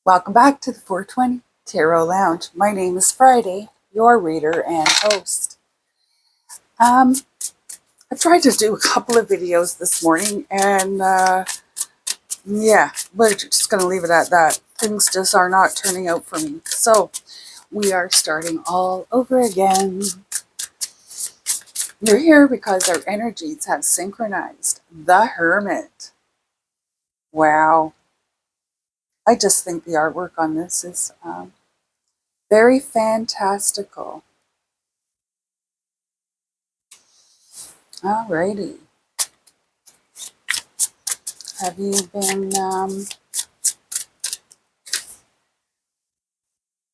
Welcome back to the 420 Tarot Lounge. My name is Friday, your reader and host. I tried to do a couple of videos this morning and yeah, we're just going to leave it at that. Things just are not turning out for me. So we are starting all over again. We're here because our energies have synchronized. The Hermit. Wow. I just think the artwork on this is very fantastical. Alrighty. Have you been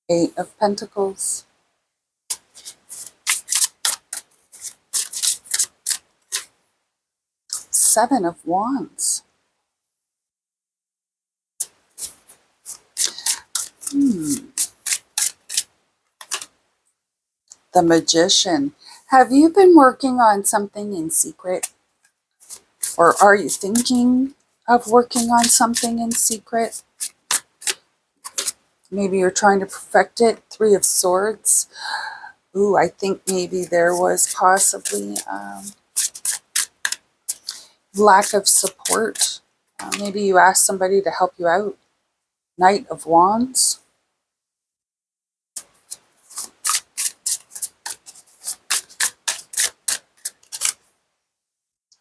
Eight of Pentacles, Seven of Wands, the Magician. Have you been working on something in secret? Or are you thinking of working on something in secret? Maybe you're trying to perfect it. Three of Swords. Ooh, I think maybe there was possibly lack of support. Maybe you asked somebody to help you out. Knight of Wands.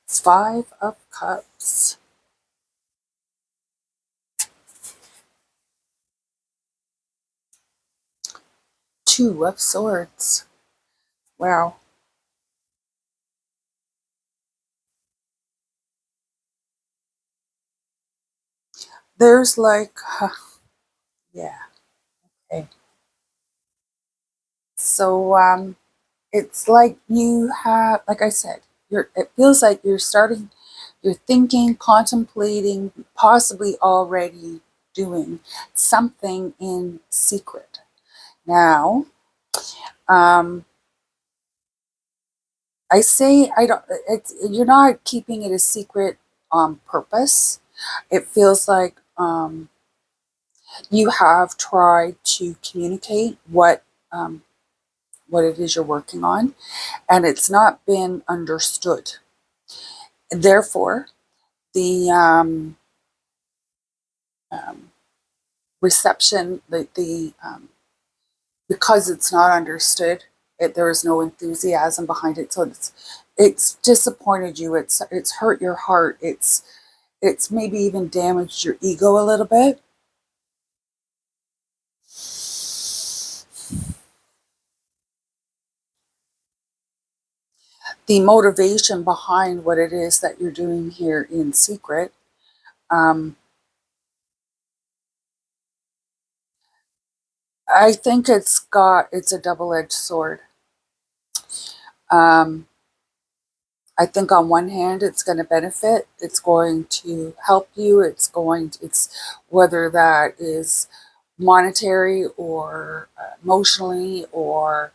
Five of Cups. Two of Swords. Wow. There's like, yeah, okay. So it's like you have, like I said, it feels like you're thinking, contemplating, possibly already doing something in secret. Now, I say you're not keeping it a secret on purpose. It feels like you have tried to communicate what it is you're working on, and it's not been understood. Therefore, the reception, because it's not understood, there is no enthusiasm behind it. So it's disappointed you. It's hurt your heart. It's maybe even damaged your ego a little bit. The motivation behind what it is that you're doing here in secret, I think it's a double-edged sword. I think on one hand, it's going to benefit. It's going to help you. It's whether that is monetary or emotionally or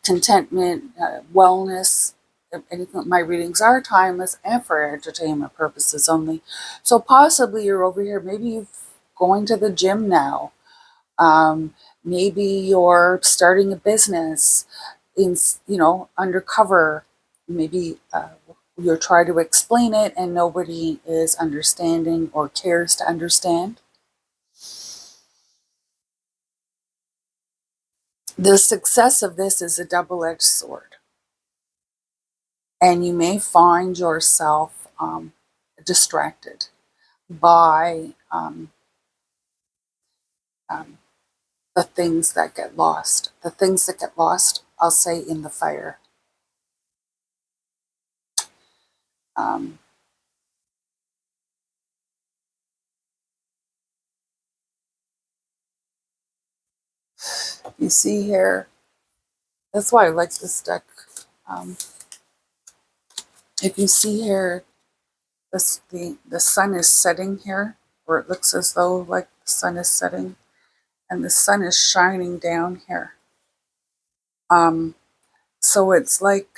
contentment, wellness. Anything. My readings are timeless and for entertainment purposes only. So possibly you're over here. Maybe you're going to the gym now. Maybe you're starting a business in undercover. Maybe you're trying to explain it and nobody is understanding or cares to understand. The success of this is a double-edged sword. And you may find yourself distracted by the things that get lost. The things that get lost, I'll say, in the fire. You see here, that's why I like this deck. If you see here, the sun is setting here, or it looks as though like the sun is setting, and the sun is shining down here. So it's like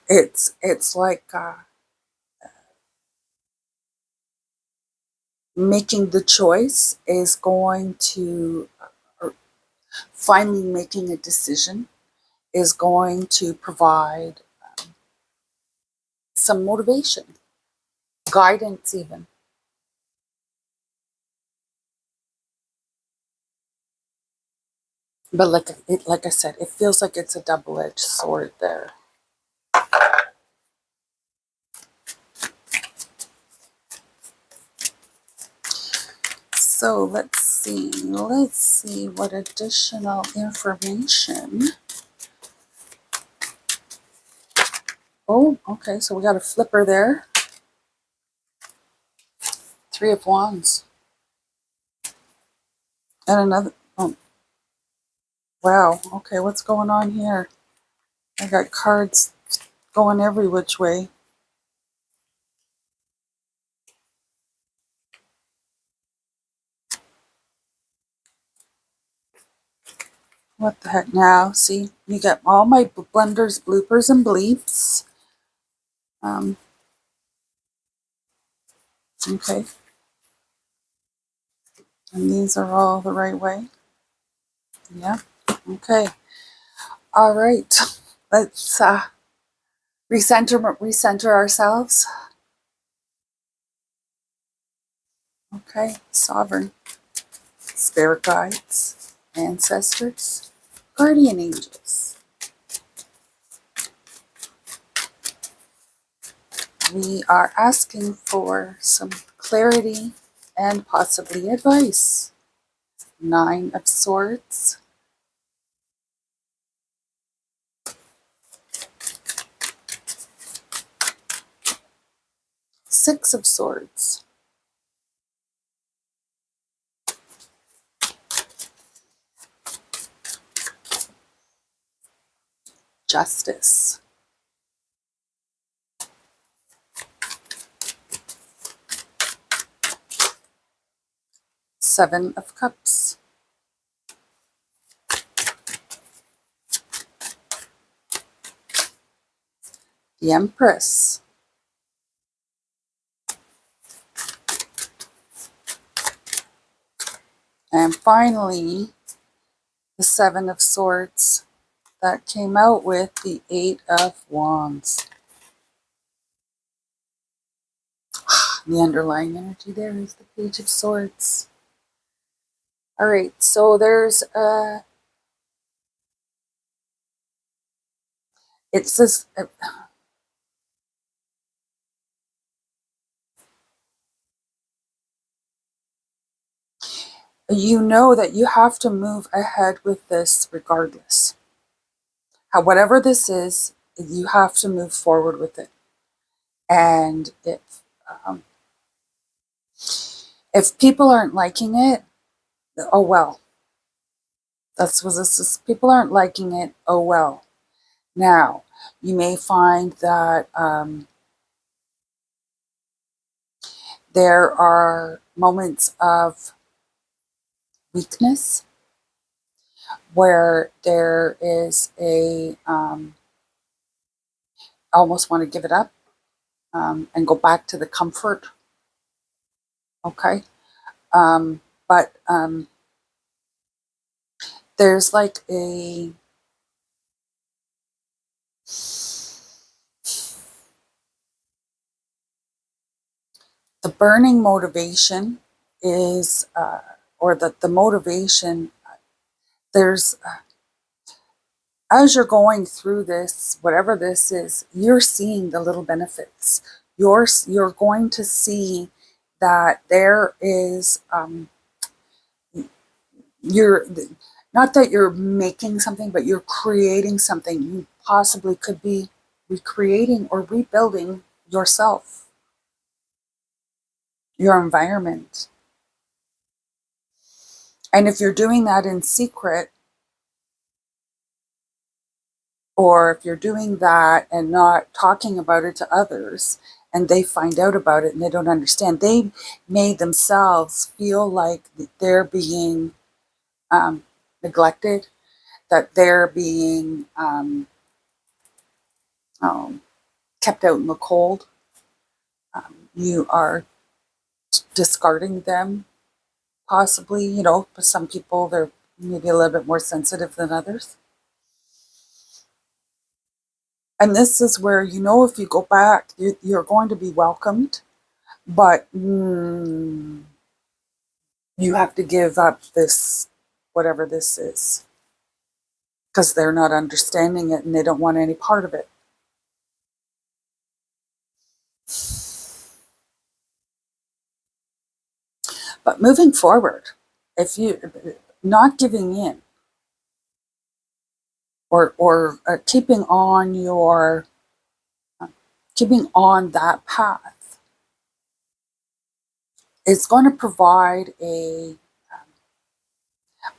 It's like making the choice is going to, or finally making a decision is going to provide some motivation, guidance even. But like I said, it feels like it's a double-edged sword there. So let's see what additional information. Oh, okay, so we got a flipper there. Three of Wands. And another, oh, wow, okay, what's going on here? I got cards going every which way. What the heck now? See, you get all my blunders, bloopers, and bleeps. Okay. And these are all the right way. Yeah. Okay. All right. Let's recenter ourselves. Okay. Sovereign. Spirit guides. Ancestors. Guardian angels. We are asking for some clarity and possibly advice. Nine of Swords. Six of Swords. Justice. Seven of Cups. The Empress. And finally, the Seven of Swords that came out with the Eight of Wands. The underlying energy there is the Page of Swords. All right, so there's it's this. You know that you have to move ahead with this regardless. Whatever this is, you have to move forward with it. And um, if people aren't liking it, oh well. That's what this is. People aren't liking it, oh well. Now, you may find that there are moments of weakness where there is a almost want to give it up and go back to the comfort. Okay, but there's like the burning motivation is, or the motivation. There's as you're going through this, whatever this is, you're seeing the little benefits. You're going to see that there is you're not that you're making something, but you're creating something. You possibly could be recreating or rebuilding yourself, your environment. And if you're doing that in secret, or if you're doing that and not talking about it to others, and they find out about it and they don't understand, they made themselves feel like they're being neglected, that they're being kept out in the cold. You are discarding them, possibly, you know, for some people, they're maybe a little bit more sensitive than others. And this is where, you know, if you go back, you're going to be welcomed, but you have to give up this, whatever this is, because they're not understanding it and they don't want any part of it. But moving forward, if you not giving in, or keeping on that path, is going to provide a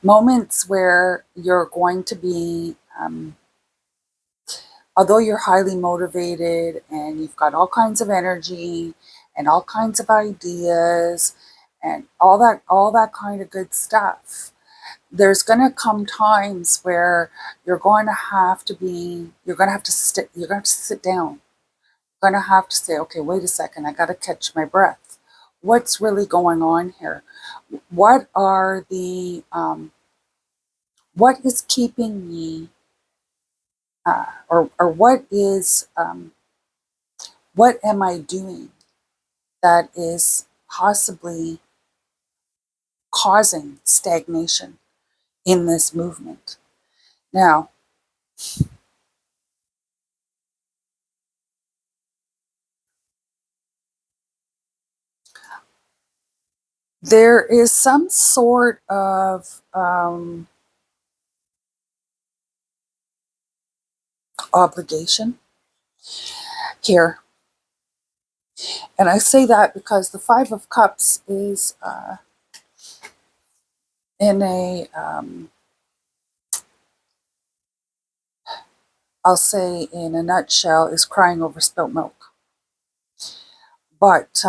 moments where you're going to be, although you're highly motivated and you've got all kinds of energy and all kinds of ideas and all that kind of good stuff, there's going to come times where you're going to have to sit down. You're going to have to say, okay, wait a second, I got to catch my breath. What's really going on here? What are the what is keeping me, or what am I doing that is possibly causing stagnation in this movement? Now, there is some sort of obligation here. And I say that because the Five of Cups is in a, I'll say in a nutshell, is crying over spilt milk. But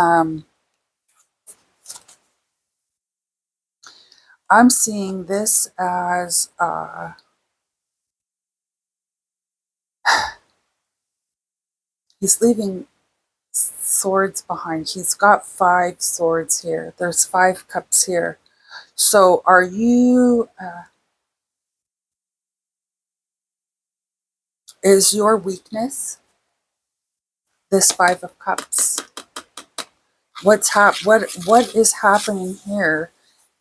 I'm seeing this as he's leaving swords behind. He's got 5 swords here. There's 5 cups here. So are you, is your weakness this 5 of Cups? What is happening here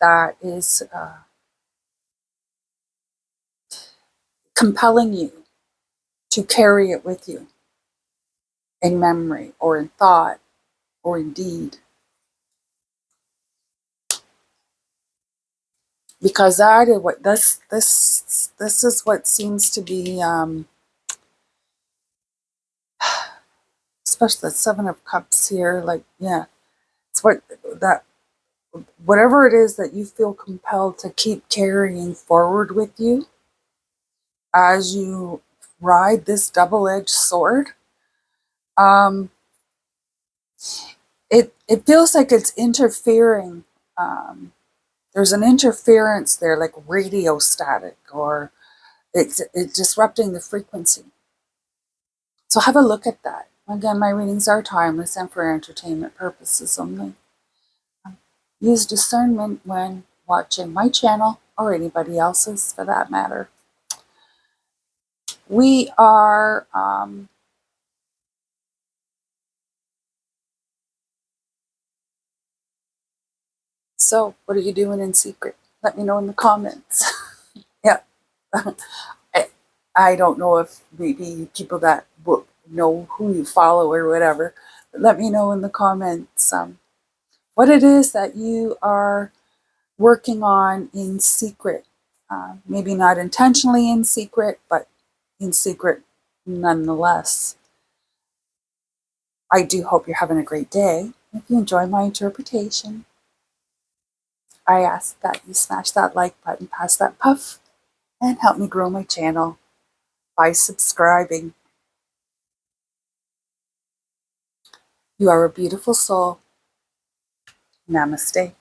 that is compelling you to carry it with you in memory or in thought or in deed? Because that is what this is what seems to be, especially the 7 of Cups here. Like, yeah, it's whatever it is that you feel compelled to keep carrying forward with you as you ride this double-edged sword. It feels like it's interfering. There's an interference there, like radio static, or it's disrupting the frequency. So have a look at that. Again, my readings are timeless and for entertainment purposes only. Use discernment when watching my channel or anybody else's for that matter. We are so what are you doing in secret? Let me know in the comments. Yeah. I don't know if maybe people that will know who you follow or whatever, but let me know in the comments what it is that you are working on in secret. Maybe not intentionally in secret, but in secret nonetheless. I do hope you're having a great day. If you enjoy my interpretation, I ask that you smash that like button, pass that puff, and help me grow my channel by subscribing. You are a beautiful soul. Namaste.